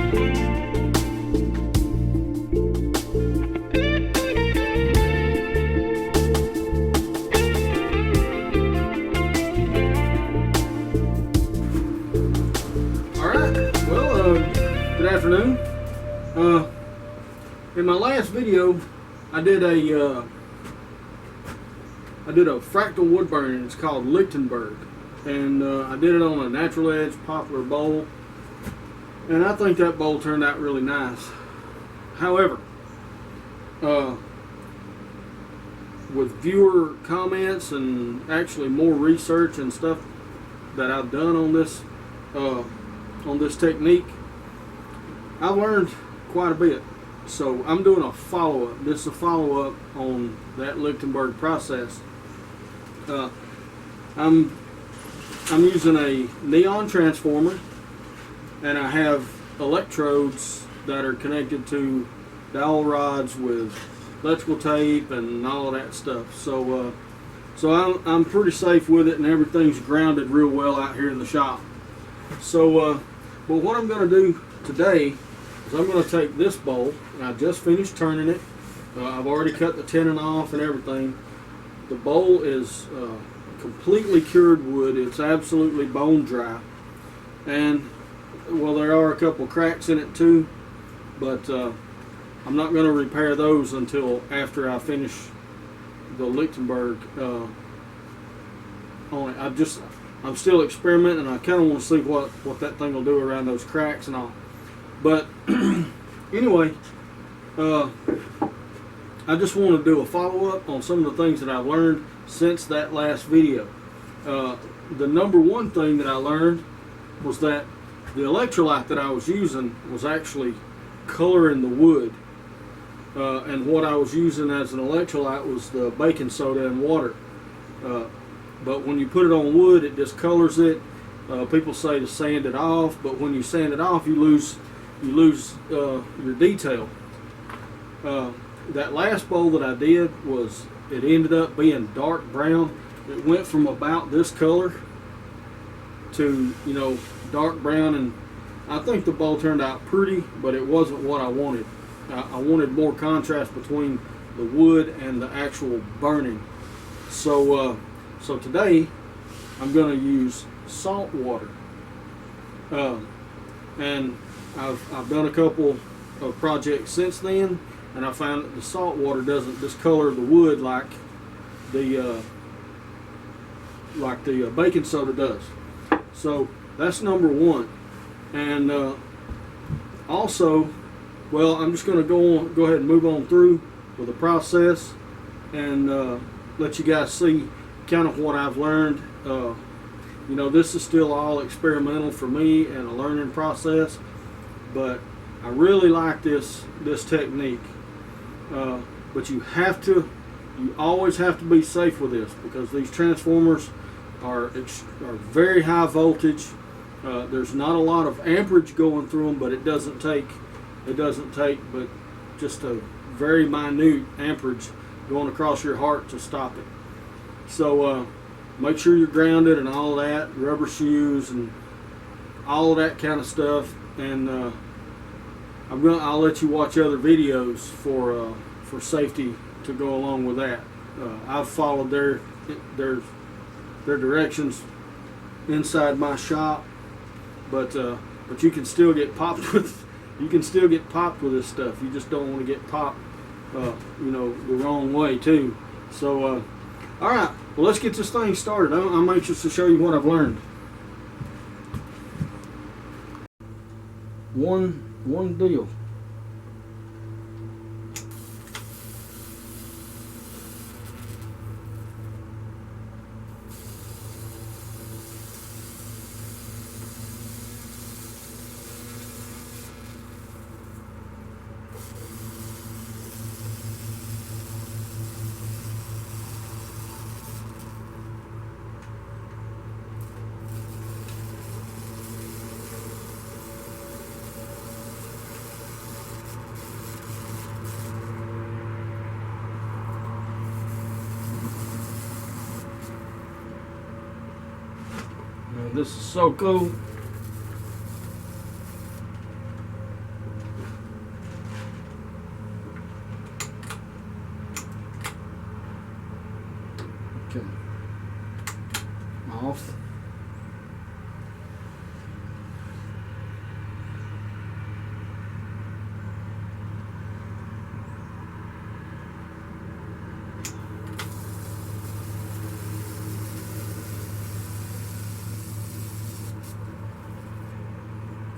Good afternoon. In my last video, I did a fractal wood burning. It's called Lichtenburg, and I did it on a natural edge poplar bowl, and I think that bowl turned out really nice. However, with viewer comments and actually more research and stuff that I've done on this technique, I learned quite a bit. So I'm doing a follow-up. This is a follow-up on that Lichtenburg process. I'm using a neon transformer, and I have electrodes that are connected to dowel rods with electrical tape and all of that stuff. So I'm pretty safe with it, and everything's grounded real well out here in the shop. So but what I'm going to do today is I'm going to take this bowl, and I just finished turning it. I've already cut the tenon off and everything. The bowl is completely cured wood. It's absolutely bone dry, and well, there are a couple cracks in it too, but I'm not going to repair those until after I finish the Lichtenburg on it. I'm still experimenting. I kind of want to see what that thing will do around those cracks and all. But anyway, I just want to do a follow-up on some of the things that I've learned since that last video. The number one thing that I learned was that the electrolyte that I was using was actually coloring the wood. And what I was using as an electrolyte was the baking soda and water. But when you put it on wood, it discolors it. People say to sand it off, but when you sand it off, you lose your detail. That last bowl that I did it ended up being dark brown. It went from about this color to dark brown, and I think the bowl turned out pretty, but it wasn't what I wanted. I wanted more contrast between the wood and the actual burning. So today I'm going to use salt water, and I've done a couple of projects since then, and I found that the salt water doesn't discolor the wood like the baking soda does. So that's number one. And also, well, I'm just going to go ahead and move on through with the process and let you guys see kind of what I've learned. This is still all experimental for me and a learning process, but I really like this technique. But you always have to be safe with this, because these transformers are very high voltage. There's not a lot of amperage going through them, but it doesn't take but just a very minute amperage going across your heart to stop it. So make sure you're grounded and all that, rubber shoes and all of that kind of stuff. And I'll let you watch other videos for safety to go along with that. I've followed their directions inside my shop, but you can still get popped with this stuff. You just don't want to get popped the wrong way too. So all right, well, let's get this thing started. I'm anxious to show you what I've learned. One deal. This is so cool.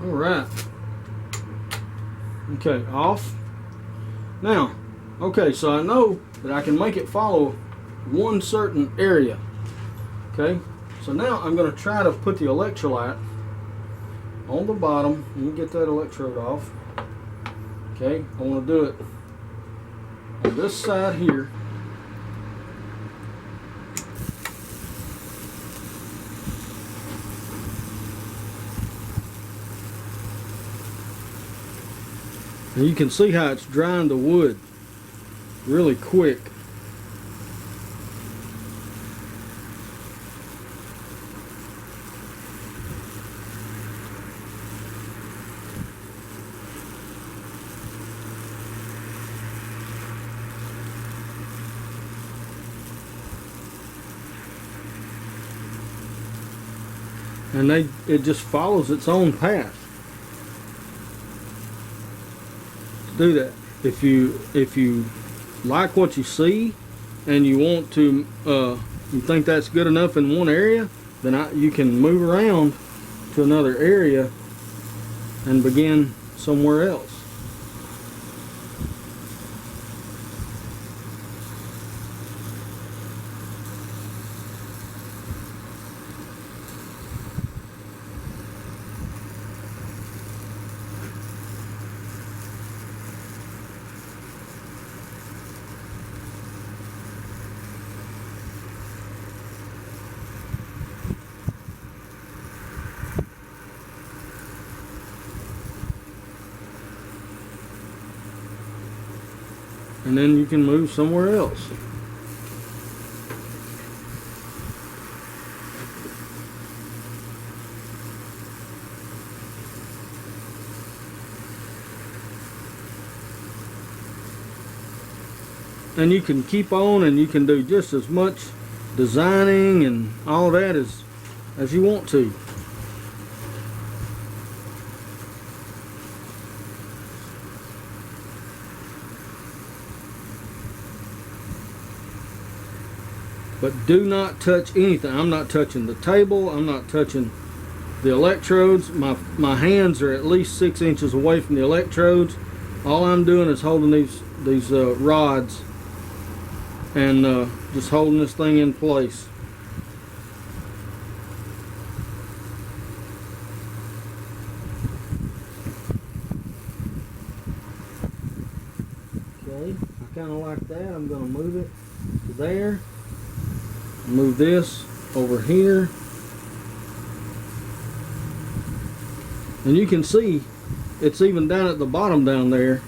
All right. Okay, off. Now, okay, so I know that I can make it follow one certain area. Okay, so now I'm going to try to put the electrolyte on the bottom. Let me get that electrode off. Okay, I want to do it on this side here. And you can see how it's drying the wood really quick. And it just follows its own path. Do that. If you like what you see and you want to you think that's good enough in one area, then you can move around to another area and begin somewhere else. And then you can move somewhere else. And you can keep on, and you can do just as much designing and all that as you want to. But do not touch anything. I'm not touching the table. I'm not touching the electrodes. My hands are at least 6 inches away from the electrodes. All I'm doing is holding these rods and just holding this thing in place. Okay, I kind of like that. I'm going to move it to there. Move this over here, and you can see it's even down at the bottom down there.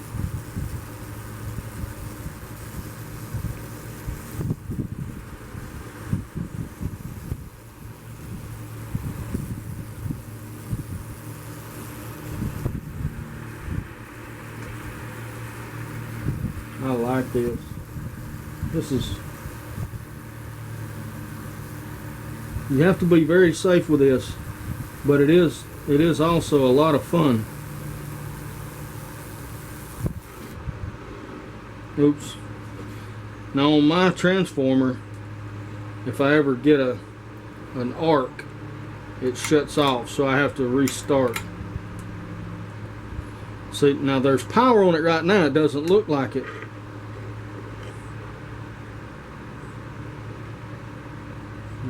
I like this. This is, you have to be very safe with this, but it is also a lot of fun. Oops. Now on my transformer, if I ever get an arc, it shuts off, so I have to restart. See, now there's power on it right now. It doesn't look like it.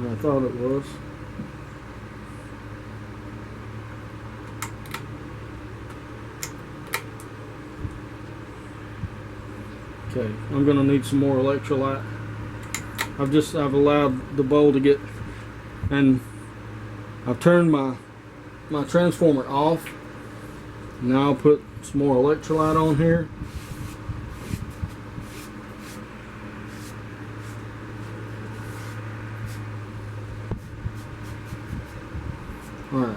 I thought it was. Okay, I'm gonna need some more electrolyte. I've allowed the bowl to get, and I've turned my transformer off. Now I'll put some more electrolyte on here. Alright,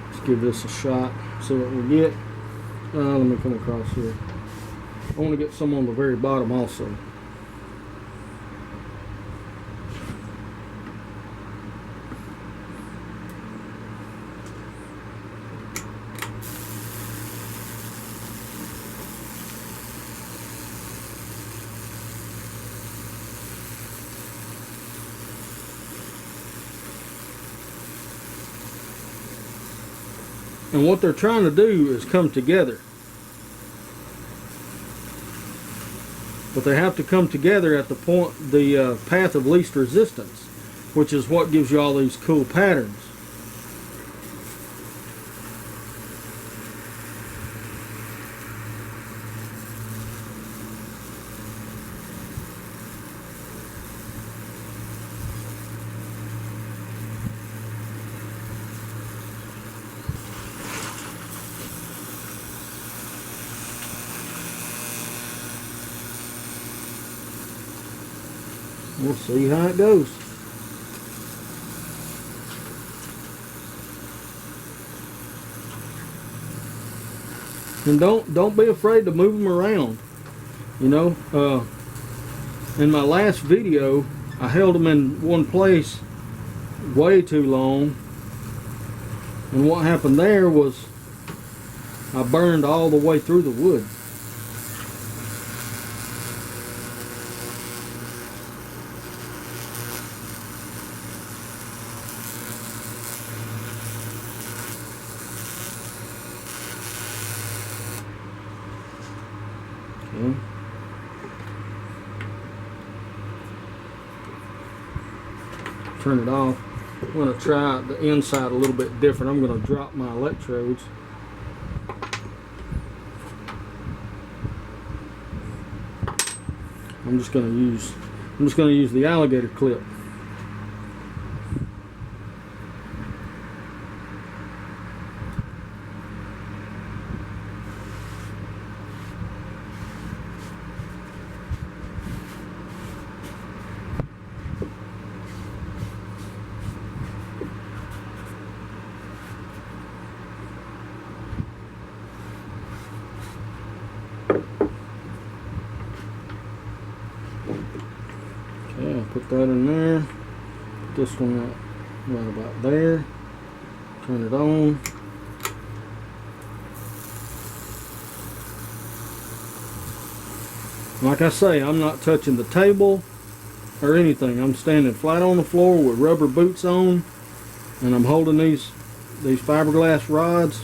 let's give this a shot, see what we get. Let me come across here. I want to get some on the very bottom also. And what they're trying to do is come together. But they have to come together at the point, the path of least resistance, which is what gives you all these cool patterns. We'll see how it goes. And don't be afraid to move them around. You know, in my last video, I held them in one place way too long, and what happened there was I burned all the way through the wood. Okay. Turn it off. I'm going to try the inside a little bit different. I'm going to drop my electrodes. I'm just going to use the alligator clip. Okay, I'll put that in there. Put this one right about there. Turn it on. Like I say, I'm not touching the table or anything. I'm standing flat on the floor with rubber boots on, and I'm holding these fiberglass rods.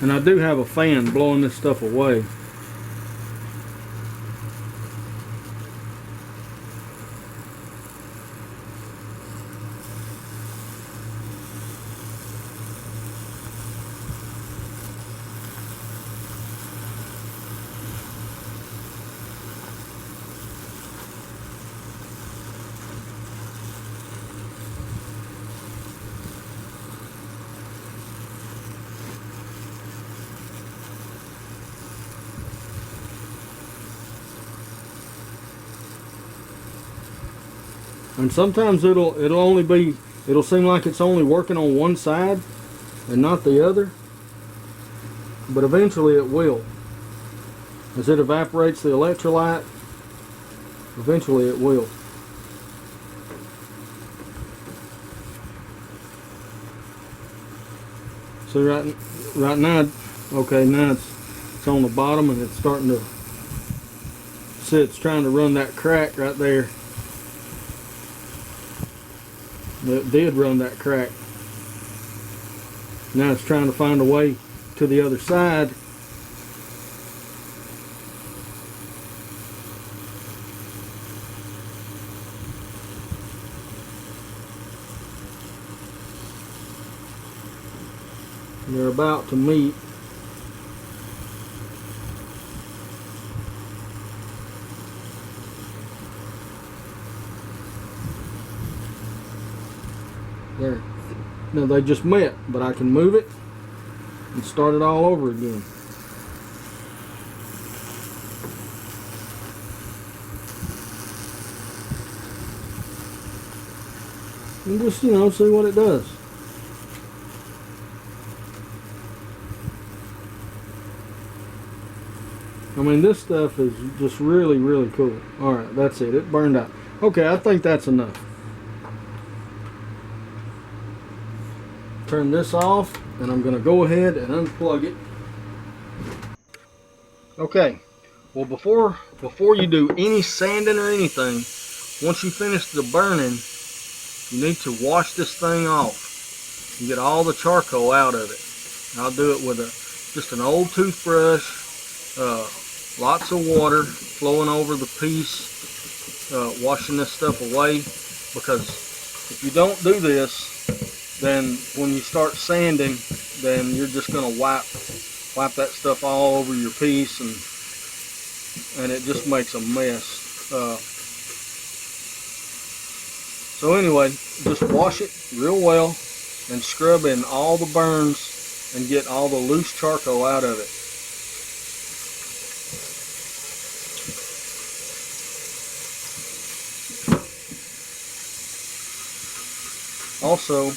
And I do have a fan blowing this stuff away. And sometimes it'll seem like it's only working on one side and not the other, but eventually it will. As it evaporates the electrolyte, eventually it will. So right now, okay, now it's on the bottom and it's starting to see, it's trying to run that crack right there. It did run that crack. Now it's trying to find a way to the other side. They're about to meet. There. Now they just met, but I can move it and start it all over again. And just, see what it does. I mean, this stuff is just really, really cool. Alright, that's it. It burned out. Okay, I think that's enough. Turn this off, and I'm going to go ahead and unplug it. Okay, well before you do any sanding or anything, once you finish the burning, you need to wash this thing off and get all the charcoal out of it. I'll do it with just an old toothbrush, lots of water flowing over the piece, washing this stuff away, because if you don't do this, then when you start sanding, then you're just going to wipe that stuff all over your piece, and it just makes a mess. So anyway, just wash it real well and scrub in all the burns and get all the loose charcoal out of it. Also,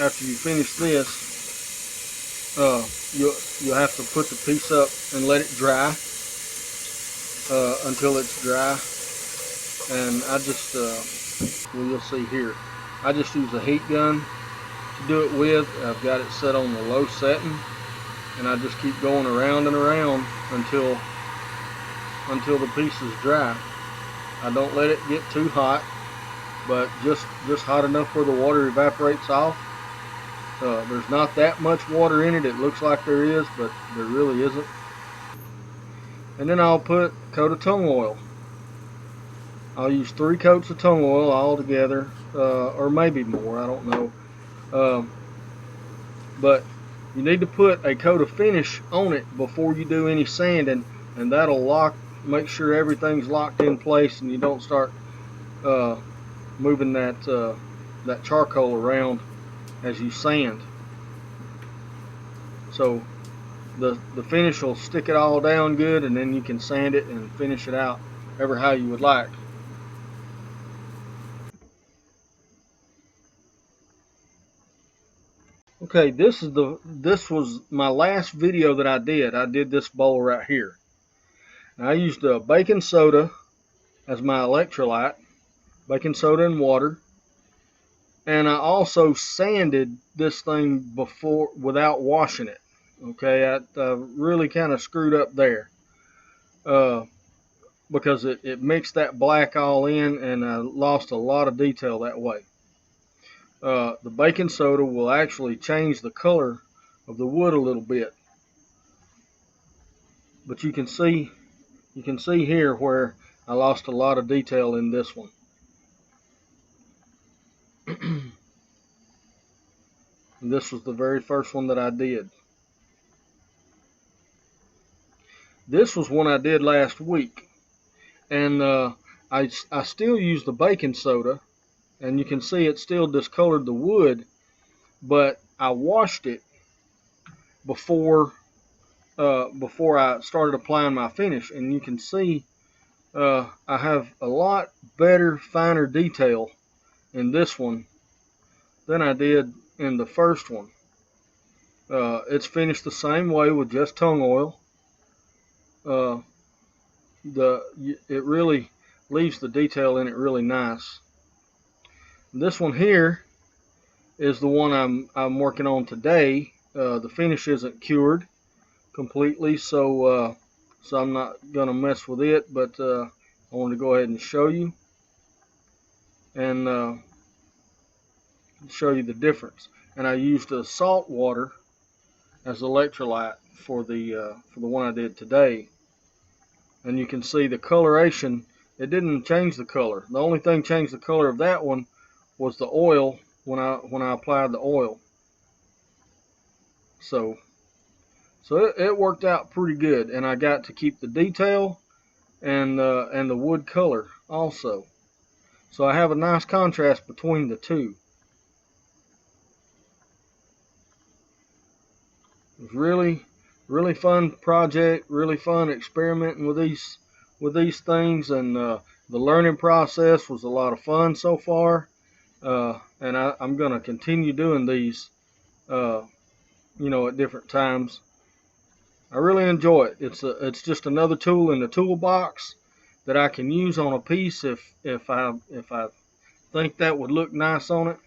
after you finish this, you'll have to put the piece up and let it dry until it's dry. And I just, well, you'll see here, I just use a heat gun to do it with. I've got it set on the low setting, and I just keep going around and around until the piece is dry. I don't let it get too hot, but just hot enough where the water evaporates off. There's not that much water in it. It looks like there is, but there really isn't. And then I'll put a coat of tung oil. I'll use 3 coats of tung oil all together, or maybe more, I don't know. But you need to put a coat of finish on it before you do any sanding, and that'll make sure everything's locked in place and you don't start moving that charcoal around as you sand. So the finish will stick it all down good, and then you can sand it and finish it out ever how you would like. Okay, this was my last video that I did. I did this bowl right here. And I used baking soda as my electrolyte, baking soda and water. And I also sanded this thing before without washing it. Okay, I really kind of screwed up there because it mixed that black all in, and I lost a lot of detail that way. The baking soda will actually change the color of the wood a little bit, but you can see here where I lost a lot of detail in this one. This was the very first one that I did. This was one I did last week, and I still use the baking soda, and you can see it still discolored the wood, but I washed it before I started applying my finish, and you can see I have a lot better, finer detail in this one than I did in the first one. It's finished the same way with just tung oil. It really leaves the detail in it really nice. This one here is the one I'm working on today. The finish isn't cured completely, so I'm not gonna mess with it, but I wanted to go ahead and show you and show you the difference. And I used salt water as electrolyte for the one I did today, and you can see the coloration. It didn't change the color. The only thing changed the color of that one was the oil when I applied the oil. So it worked out pretty good, and I got to keep the detail and the wood color also. So I have a nice contrast between the two. It was really fun project, really fun experimenting with these things, and the learning process was a lot of fun so far. And I'm going to continue doing these, at different times. I really enjoy it. It's just another tool in the toolbox, that I can use on a piece if I think that would look nice on it.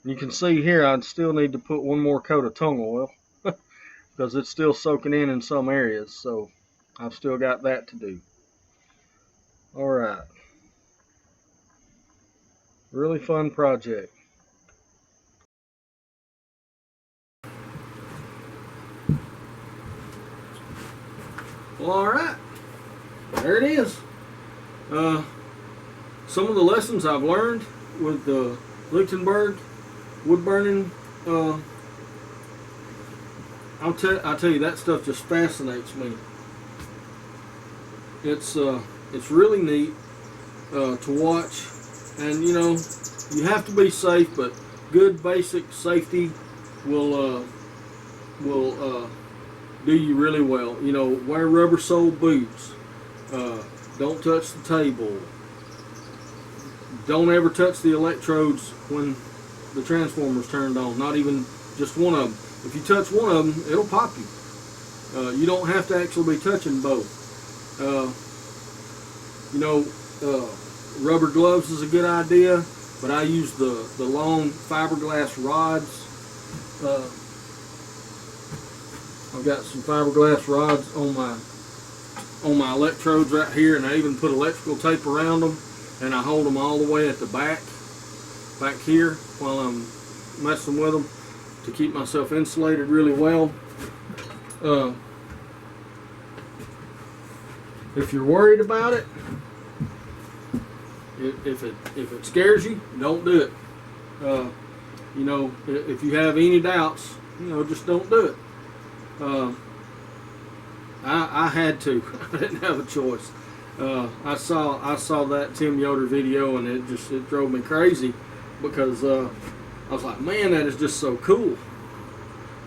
You can see here I still need to put one more coat of tung oil because it's still soaking in some areas, so I've still got that to do. Alright, really fun project. Well, alright, there it is. Some of the lessons I've learned with the Lichtenburg Woodburning, I tell you, that stuff just fascinates me. It's really neat to watch, and you know, you have to be safe, but good basic safety will do you really well. You know, wear rubber sole boots. Don't touch the table. Don't ever touch the electrodes when the transformer's turned on. Not even just one of them. If you touch one of them, it'll pop you. You don't have to actually be touching both. You know, rubber gloves is a good idea, but I use the long fiberglass rods. I've got some fiberglass rods on my electrodes right here, and I even put electrical tape around them, and I hold them all the way at the back here while I'm messing with them to keep myself insulated really well. If you're worried about it, if it scares you, don't do it. You know, if you have any doubts, you know, just don't do it. I had to. I didn't have a choice. I saw that Tim Yoder video, and it drove me crazy because I was like, man, that is just so cool.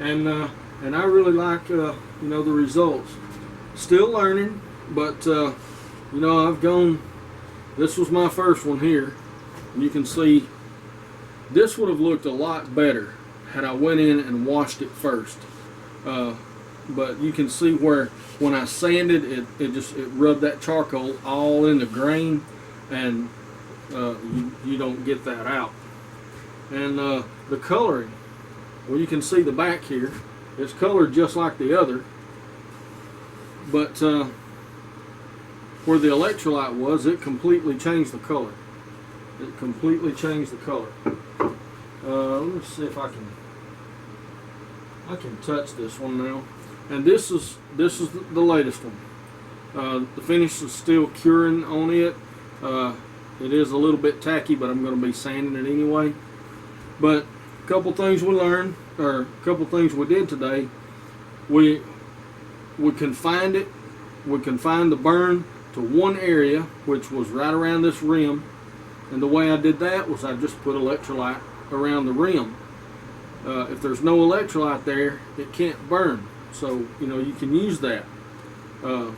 And I really like you know, the results. Still learning, but you know, I've gone. This was my first one here, and you can see this would have looked a lot better had I went in and washed it first. But you can see where when I sanded it rubbed that charcoal all in the grain, and you don't get that out. And the coloring, well, you can see the back here, it's colored just like the other, but where the electrolyte was, it completely changed the color. It completely changed the color. Let me see if I can touch this one now. And this is the latest one. The finish is still curing on it. It is a little bit tacky, but I'm going to be sanding it anyway. But a couple things we learned, or a couple things we did today. We confined it. We confined the burn to one area, which was right around this rim. And the way I did that was I just put electrolyte around the rim. If there's no electrolyte there, it can't burn. So, you know, you can use that, you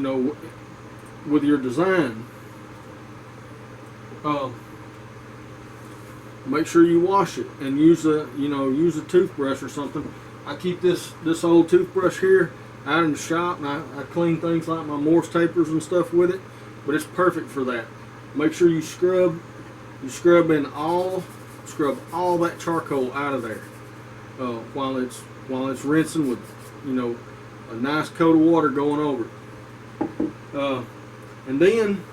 know, with your design. Make sure you wash it and use a toothbrush or something. I keep this old toothbrush here out in the shop, and I clean things like my Morse tapers and stuff with it, but it's perfect for that. Make sure you scrub all that charcoal out of there while it's rinsing with, you know, a nice coat of water going over it. And then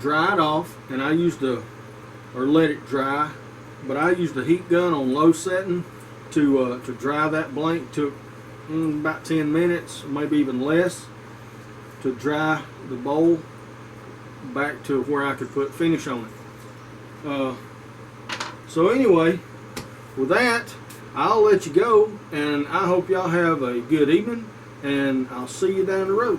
dry it off, and I used let it dry, but I used a heat gun on low setting to dry that blank. Took about 10 minutes, maybe even less, to dry the bowl back to where I could put finish on it. So anyway, with that, I'll let you go, and I hope y'all have a good evening, and I'll see you down the road.